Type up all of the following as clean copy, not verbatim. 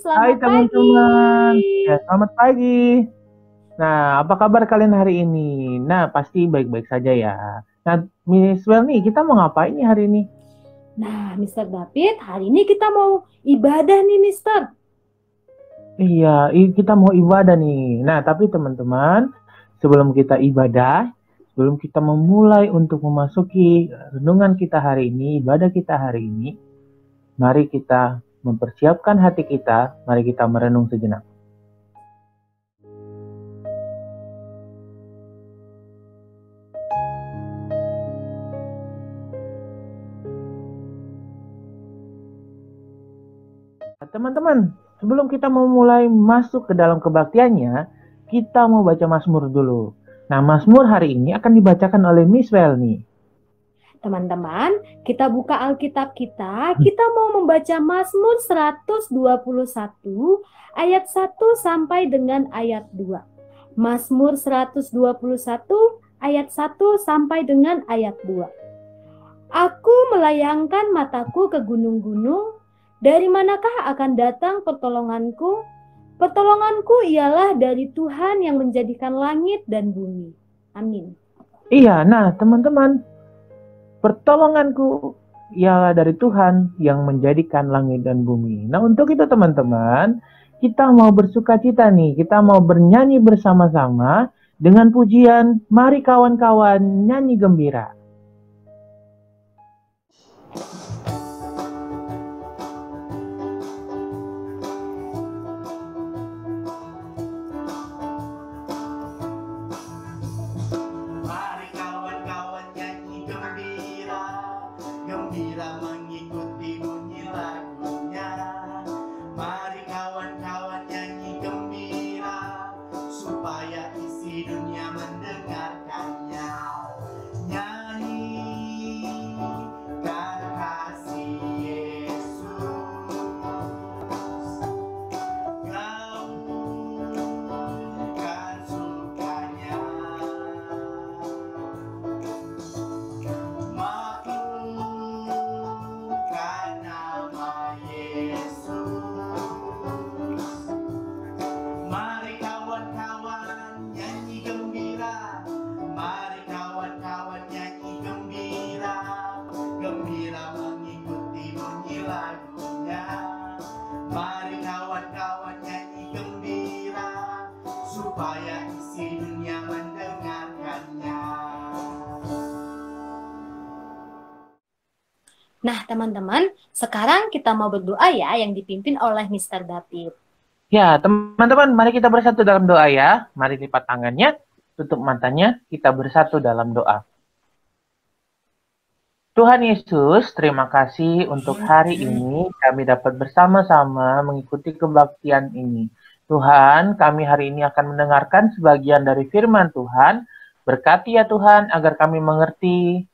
Hai selamat pagi. teman-teman, ya selamat pagi. Nah, apa kabar kalian hari ini? Nah, pasti baik-baik saja ya. Nah, Miss Well nih, kita mau ngapain nih hari ini? Nah, Mister David, hari ini kita mau ibadah nih, Mister. Iya, kita mau ibadah nih. Nah, tapi teman-teman, sebelum kita ibadah, sebelum kita memulai untuk memasuki renungan kita hari ini, ibadah kita hari ini, mari kita mempersiapkan hati kita, mari kita merenung sejenak. Teman-teman, sebelum kita memulai masuk ke dalam kebaktiannya, kita mau baca Mazmur dulu. Nah, Mazmur hari ini akan dibacakan oleh Miss Well nih. Teman-teman, kita buka Alkitab kita mau membaca Mazmur 121 ayat 1 sampai dengan ayat 2. Mazmur 121 ayat 1 sampai dengan ayat 2. Aku melayangkan mataku ke gunung-gunung, dari manakah akan datang pertolonganku? Pertolonganku ialah dari Tuhan yang menjadikan langit dan bumi. Amin. Iya, nah teman-teman, pertolonganku ialah dari Tuhan yang menjadikan langit dan bumi. Nah, untuk itu teman-teman, kita mau bersuka cita nih, kita mau bernyanyi bersama-sama dengan pujian, mari kawan-kawan nyanyi gembira. Mari kawan-kawan nyanyi gembira, gembira mengikuti bunyi lagunya. Mari kawan-kawan nyanyi gembira, supaya isi dunia mendengarkannya. Nyanyikan kasih Yesus, gaungkan sukanya. Maklumkan nama Yesus. Mari kawan-kawan nyanyi gembira, mari kawan-kawan nyanyi gembira, gembira mengikuti bunyi lagunya. Mari kawan-kawan nyanyi gembira, supaya isi dunia mendengarkannya. Nah, teman-teman, sekarang kita mau berdoa ya yang dipimpin oleh Mr. David. Ya, teman-teman, mari kita bersatu dalam doa ya. Mari lipat tangannya, tutup matanya, kita bersatu dalam doa. Tuhan Yesus, terima kasih untuk hari ini kami dapat bersama-sama mengikuti kebaktian ini. Tuhan, kami hari ini akan mendengarkan sebagian dari firman Tuhan. Berkati ya Tuhan agar kami mengerti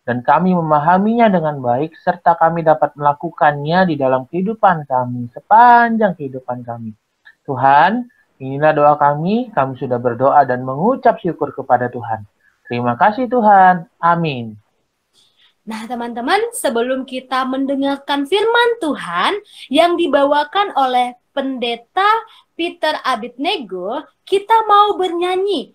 dan kami memahaminya dengan baik serta kami dapat melakukannya di dalam kehidupan kami sepanjang kehidupan kami. Tuhan, inilah doa kami sudah berdoa dan mengucap syukur kepada Tuhan. Terima kasih Tuhan. Amin. Nah, teman-teman, sebelum kita mendengarkan firman Tuhan yang dibawakan oleh Pendeta Peter Abednego, kita mau bernyanyi.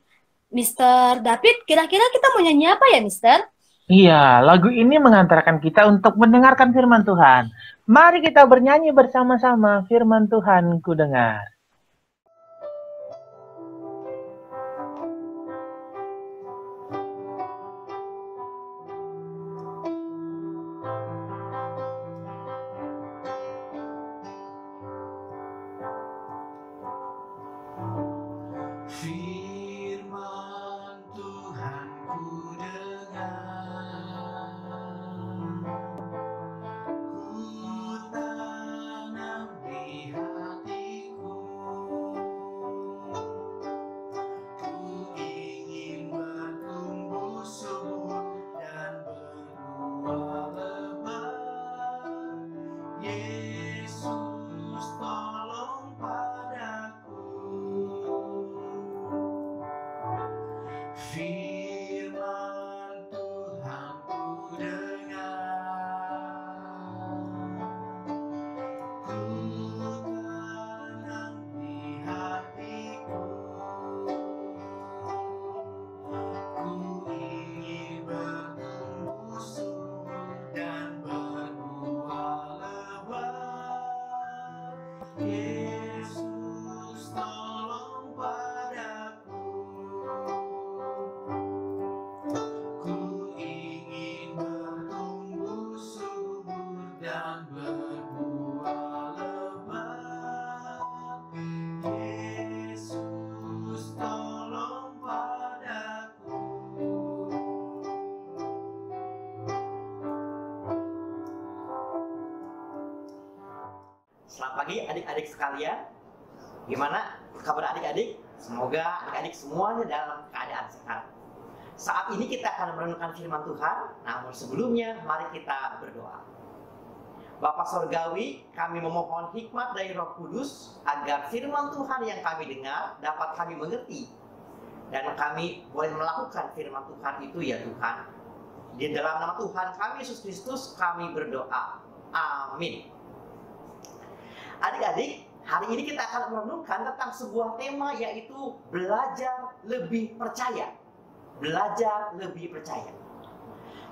Mr. David, kira-kira kita mau nyanyi apa ya, Mister? Iya, lagu ini mengantarkan kita untuk mendengarkan firman Tuhan. Mari kita bernyanyi bersama-sama firman Tuhan ku dengar. Firman Tuhan ku dengar, ku tanam di hatiku. Selamat pagi adik-adik sekalian. Gimana kabar adik-adik? Semoga adik-adik semuanya dalam keadaan sehat. Saat ini kita akan merenungkan firman Tuhan. Namun sebelumnya mari kita berdoa. Bapa Sorgawi, kami memohon hikmat dari Roh Kudus agar firman Tuhan yang kami dengar dapat kami mengerti dan kami boleh melakukan firman Tuhan itu ya Tuhan. Di dalam nama Tuhan kami Yesus Kristus kami berdoa. Amin. Adik-adik, hari ini kita akan merenungkan tentang sebuah tema, yaitu belajar lebih percaya. Belajar lebih percaya.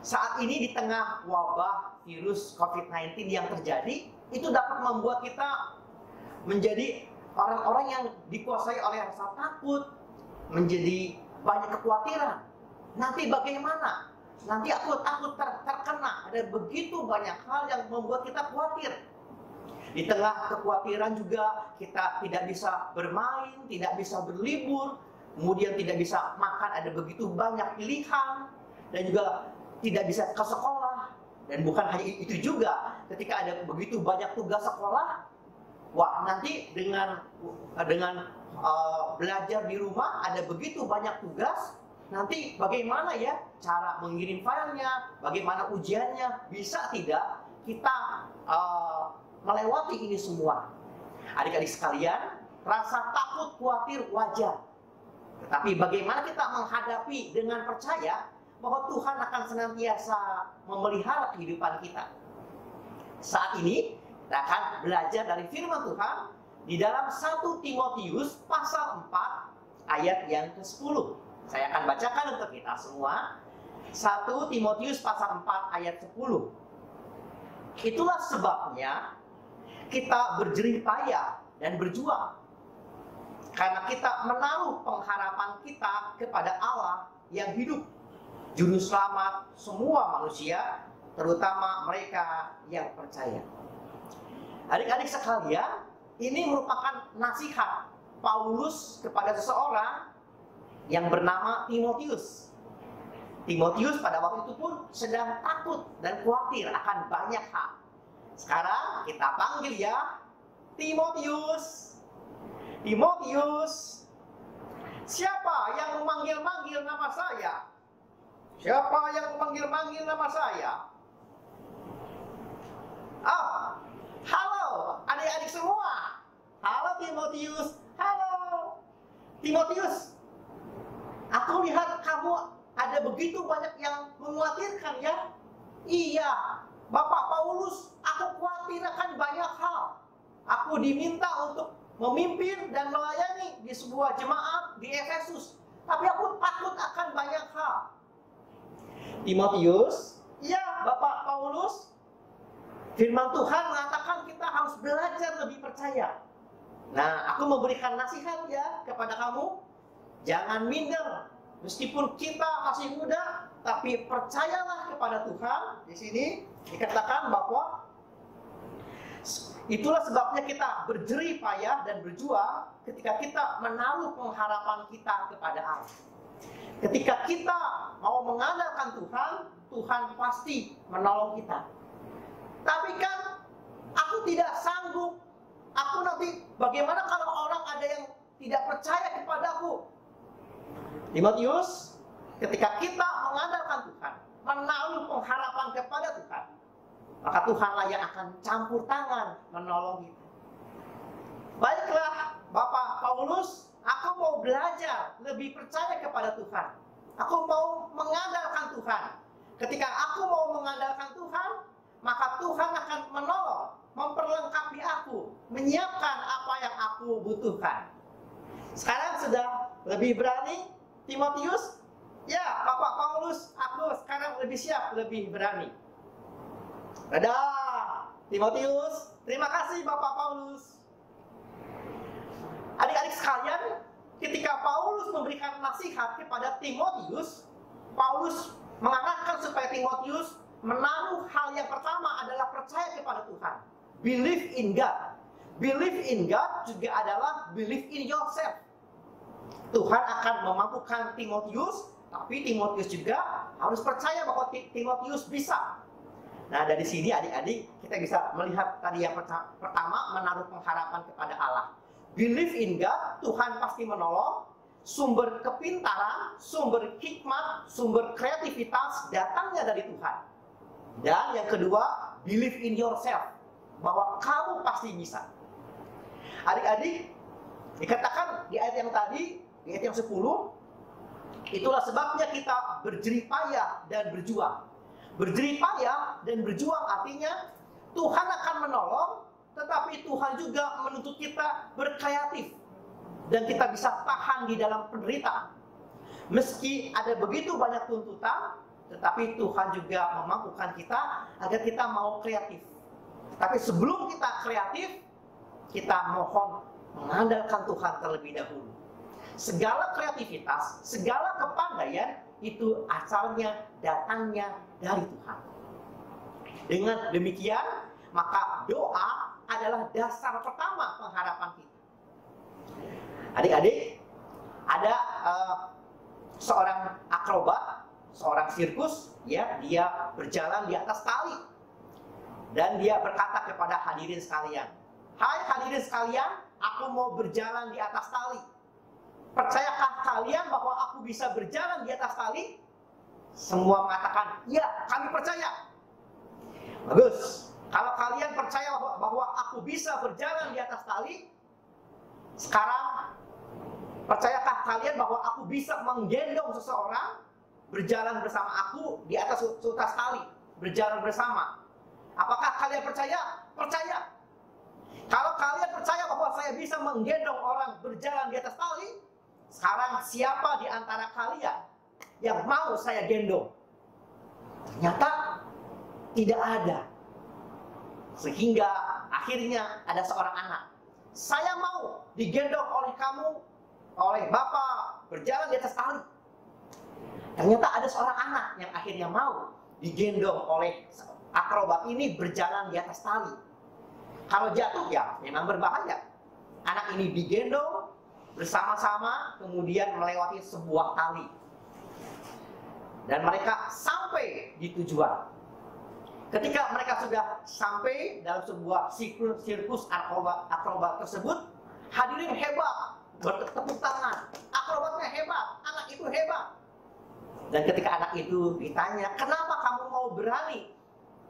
Saat ini di tengah wabah virus COVID-19 yang terjadi, itu dapat membuat kita menjadi orang-orang yang dikuasai oleh rasa takut, menjadi banyak kekhawatiran. Nanti bagaimana? Nanti aku takut terkena. Ada begitu banyak hal yang membuat kita khawatir. Di tengah kekhawatiran juga kita tidak bisa bermain, tidak bisa berlibur, kemudian tidak bisa makan, ada begitu banyak pilihan, dan juga tidak bisa ke sekolah. Dan bukan hanya itu juga, ketika ada begitu banyak tugas sekolah, wah nanti dengan belajar di rumah ada begitu banyak tugas, nanti bagaimana ya cara mengirim filenya, bagaimana ujiannya, bisa tidak kita melewati ini semua. Adik-adik sekalian, rasa takut, khawatir wajar. Tetapi bagaimana kita menghadapi dengan percaya bahwa Tuhan akan senantiasa memelihara kehidupan kita. Saat ini kita akan belajar dari firman Tuhan di dalam 1 Timotius pasal 4 ayat yang ke-10. Saya akan bacakan untuk kita semua. 1 Timotius pasal 4 ayat 10. Itulah sebabnya kita berjerih payah dan berjuang, karena kita menaruh pengharapan kita kepada Allah yang hidup, Juru Selamat semua manusia, terutama mereka yang percaya. Adik-adik sekalian, ini merupakan nasihat Paulus kepada seseorang yang bernama Timotius. Timotius pada waktu itu pun sedang takut dan khawatir akan banyak hal. Sekarang kita panggil ya Timotius. Timotius, siapa yang memanggil-manggil nama saya? Siapa yang memanggil-manggil nama saya? Halo adik-adik semua. Halo Timotius. Halo Timotius. Aku lihat kamu ada begitu banyak yang mengkhawatirkan ya. Iya, Bapak Paulus, aku khawatir akan banyak hal. Aku diminta untuk memimpin dan melayani di sebuah jemaat di Efesus. Tapi aku takut akan banyak hal. Timotius, ya Bapak Paulus, firman Tuhan mengatakan kita harus belajar lebih percaya. Nah, aku memberikan nasihat ya kepada kamu. Jangan minder. Meskipun kita masih muda, tapi percayalah kepada Tuhan. Di sini dikatakan bahwa itulah sebabnya kita berjerih payah dan berjuang ketika kita menaruh pengharapan kita kepada Allah. Ketika kita mau mengandalkan Tuhan, Tuhan pasti menolong kita. Tapi kan aku tidak sanggup. Aku nanti bagaimana kalau orang ada yang tidak percaya kepadaku? Timotius, ketika kita mengandalkan Tuhan, menaruh pengharapan kepada Tuhan, maka Tuhanlah yang akan campur tangan menolong kita. Baiklah, Bapak Paulus, aku mau belajar lebih percaya kepada Tuhan. Aku mau mengandalkan Tuhan. Ketika aku mau mengandalkan Tuhan, maka Tuhan akan menolong, memperlengkapi aku, menyiapkan apa yang aku butuhkan. Sekarang sudah lebih berani, Timotius? Ya, Bapak Paulus, aku sekarang lebih siap, lebih berani. Dadah, Timotius. Terima kasih, Bapak Paulus. Adik-adik sekalian, ketika Paulus memberikan nasihat kepada Timotius, Paulus mengarahkan supaya Timotius menaruh hal yang pertama adalah percaya kepada Tuhan. Believe in God. Believe in God juga adalah believe in yourself. Tuhan akan memampukan Timotius, tapi Timotius juga harus percaya bahwa Timotius bisa. Nah, dari sini adik-adik kita bisa melihat tadi yang pertama, menaruh pengharapan kepada Allah. Believe in God, Tuhan pasti menolong. Sumber kepintaran, sumber hikmat, sumber kreativitas datangnya dari Tuhan. Dan yang kedua, believe in yourself, bahwa kamu pasti bisa. Adik-adik, dikatakan di ayat yang tadi, di ayat yang 10, itulah sebabnya kita berjerih payah dan berjuang. Berjerih payah dan berjuang artinya Tuhan akan menolong, tetapi Tuhan juga menuntut kita berkreatif. Dan kita bisa tahan di dalam penderitaan. Meski ada begitu banyak tuntutan, tetapi Tuhan juga memampukan kita agar kita mau kreatif. Tapi sebelum kita kreatif, kita mohon mengandalkan Tuhan terlebih dahulu. Segala kreativitas, segala kepandaian itu asalnya datangnya dari Tuhan. Dengan demikian, maka doa adalah dasar pertama pengharapan kita. Adik-adik, ada seorang akrobat, seorang sirkus, ya, dia berjalan di atas tali. Dan dia berkata kepada hadirin sekalian, "Hai hadirin sekalian, aku mau berjalan di atas tali. Percayakah kalian bahwa aku bisa berjalan di atas tali?" Semua mengatakan, "Ya, kami percaya." Bagus. Kalau kalian percaya bahwa aku bisa berjalan di atas tali, sekarang percayakah kalian bahwa aku bisa menggendong seseorang berjalan bersama aku di atas tali, berjalan bersama? Apakah kalian percaya? Percaya. Kalau kalian percaya bahwa saya bisa menggendong orang berjalan di atas tali, sekarang siapa di antara kalian yang mau saya gendong? Ternyata tidak ada. Sehingga akhirnya ada seorang anak. "Saya mau digendong oleh kamu, oleh Bapak, berjalan di atas tali." Ternyata ada seorang anak yang akhirnya mau digendong oleh akrobat ini berjalan di atas tali. Kalau jatuh ya memang berbahaya. Anak ini digendong bersama-sama kemudian melewati sebuah tali. Dan mereka sampai di tujuan. Ketika mereka sudah sampai dalam sebuah sirkus akrobat tersebut, hadirin hebat, bertepuk tangan. Akrobatnya hebat, anak itu hebat. Dan ketika anak itu ditanya, "Kenapa kamu mau berani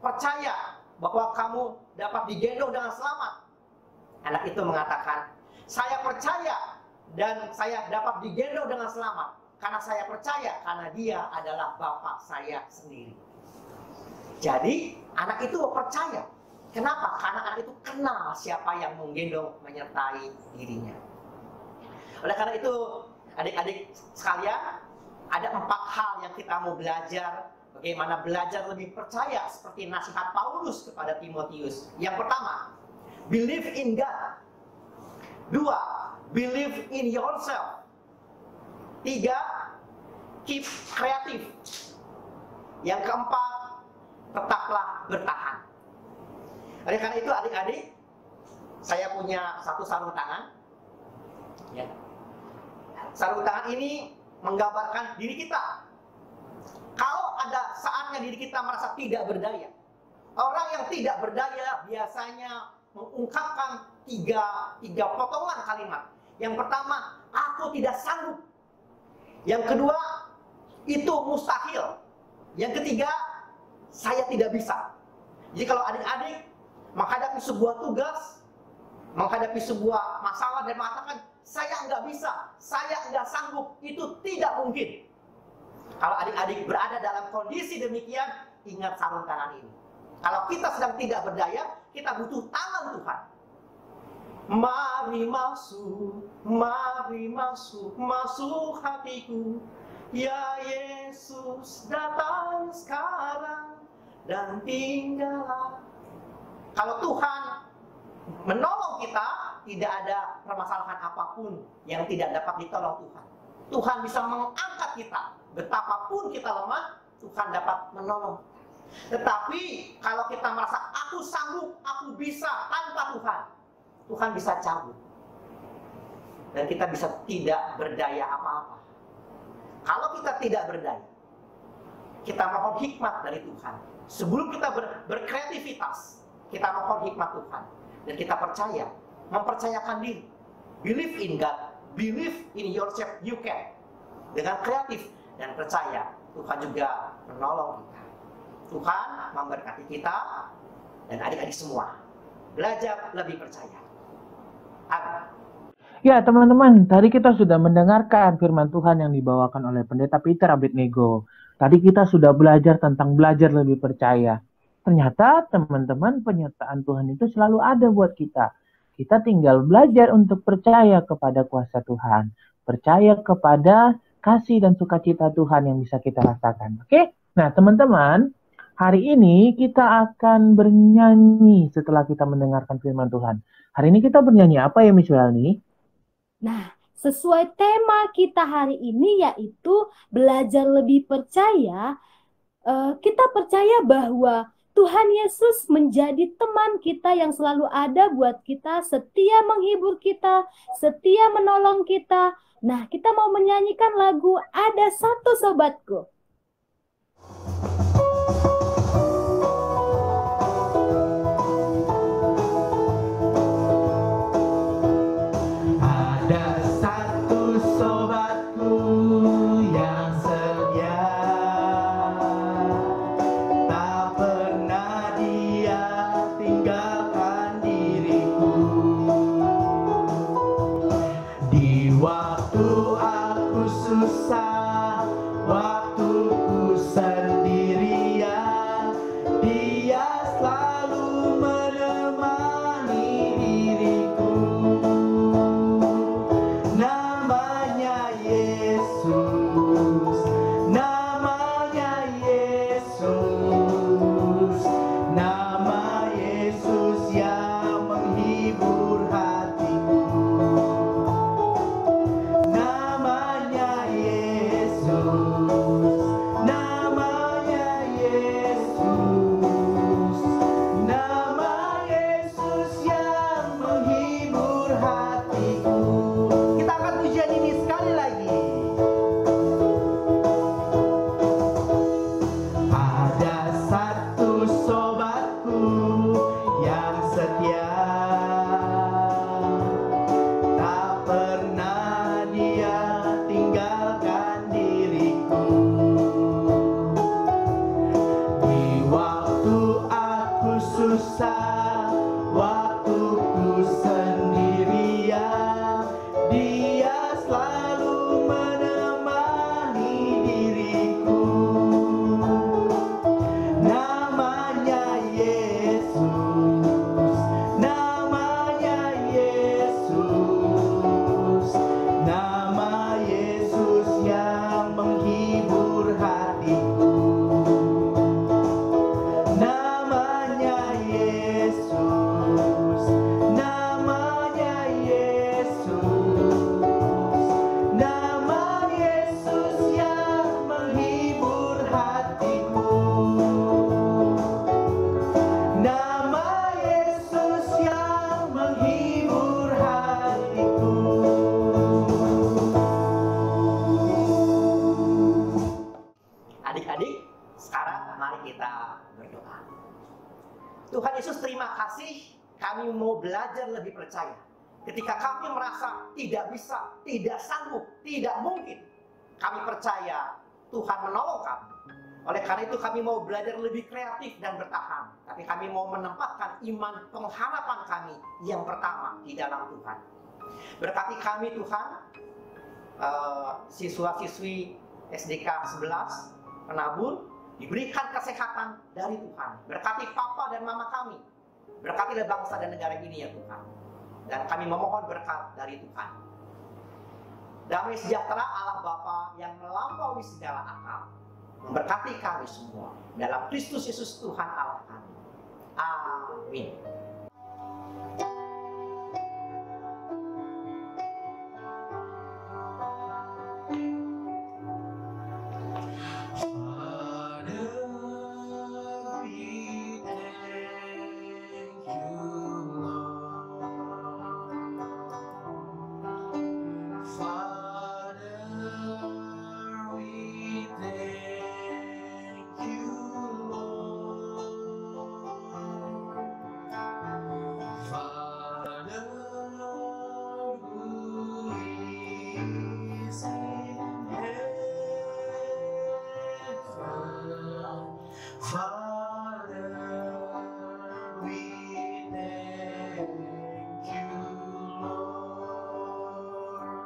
percaya bahwa kamu dapat digendong dengan selamat?" Anak itu mengatakan, "Saya percaya dan saya dapat digendong dengan selamat karena saya percaya karena dia adalah Bapak saya sendiri." Jadi anak itu percaya. Kenapa? Karena anak itu kenal siapa yang menggendong, menyertai dirinya. Oleh karena itu, adik-adik sekalian, ada 4 hal yang kita mau belajar. Bagaimana belajar lebih percaya seperti nasihat Paulus kepada Timotius. Yang pertama, believe in God. 2, believe in yourself. 3, keep kreatif. Yang keempat, tetaplah bertahan. Oleh karena itu adik-adik, saya punya satu sarung tangan. Ya. Sarung tangan ini menggambarkan diri kita. Kalau ada saatnya diri kita merasa tidak berdaya. Orang yang tidak berdaya biasanya mengungkapkan tiga potongan kalimat. Yang pertama, aku tidak sanggup. Yang kedua, itu mustahil. Yang ketiga, saya tidak bisa. Jadi kalau adik-adik menghadapi sebuah tugas, menghadapi sebuah masalah dan mengatakan, "Saya nggak bisa, saya nggak sanggup," itu tidak mungkin. Kalau adik-adik berada dalam kondisi demikian, ingat sarung tangan ini. Kalau kita sedang tidak berdaya, kita butuh tangan Tuhan. Mari masuk, masuk hatiku. Ya Yesus, datang sekarang dan tinggallah. Kalau Tuhan menolong kita, tidak ada permasalahan apapun yang tidak dapat ditolong Tuhan. Tuhan bisa mengangkat kita. Betapapun kita lemah, Tuhan dapat menolong. Tetapi kalau kita merasa aku sanggup, aku bisa tanpa Tuhan, Tuhan bisa cabut. Dan kita bisa tidak berdaya apa-apa. Kalau kita tidak berdaya, kita mohon hikmat dari Tuhan. Sebelum kita berkreativitas, kita mohon hikmat Tuhan. Dan kita percaya, mempercayakan diri. Believe in God, believe in yourself, you can. Dengan kreatif dan percaya, Tuhan juga menolong kita. Tuhan memberkati kita dan adik-adik semua. Belajar lebih percaya. Amin. Ya teman-teman, tadi kita sudah mendengarkan firman Tuhan yang dibawakan oleh Pendeta Peter Abednego. Tadi kita sudah belajar tentang belajar lebih percaya. Ternyata teman-teman, penyertaan Tuhan itu selalu ada buat kita. Kita tinggal belajar untuk percaya kepada kuasa Tuhan. Percaya kepada kasih dan sukacita Tuhan yang bisa kita rasakan. Oke? Nah teman-teman, hari ini kita akan bernyanyi setelah kita mendengarkan firman Tuhan. Hari ini kita bernyanyi apa ya Miss Welny? Nah, sesuai tema kita hari ini yaitu belajar lebih percaya, kita percaya bahwa Tuhan Yesus menjadi teman kita yang selalu ada buat kita, setia menghibur kita, setia menolong kita. Nah, kita mau menyanyikan lagu Ada Satu Sobatku. Tuhan Yesus, terima kasih kami mau belajar lebih percaya. Ketika kami merasa tidak bisa, tidak sanggup, tidak mungkin, kami percaya Tuhan menolong kami. Oleh karena itu kami mau belajar lebih kreatif dan bertahan. Tapi kami mau menempatkan iman pengharapan kami yang pertama di dalam Tuhan. Berkati kami Tuhan, siswa-siswi SDK 11 Penabur, diberikan kesehatan dari Tuhan. Berkati Papa dan Mama kami. Berkatilah bangsa dan negara ini ya Tuhan. Dan kami memohon berkat dari Tuhan. Damai sejahtera Allah Bapa yang melampaui segala akal memberkati kami semua. Dalam Kristus Yesus Tuhan Allah kami. Amin. Father, we thank you, Lord. Father, we thank you, Lord.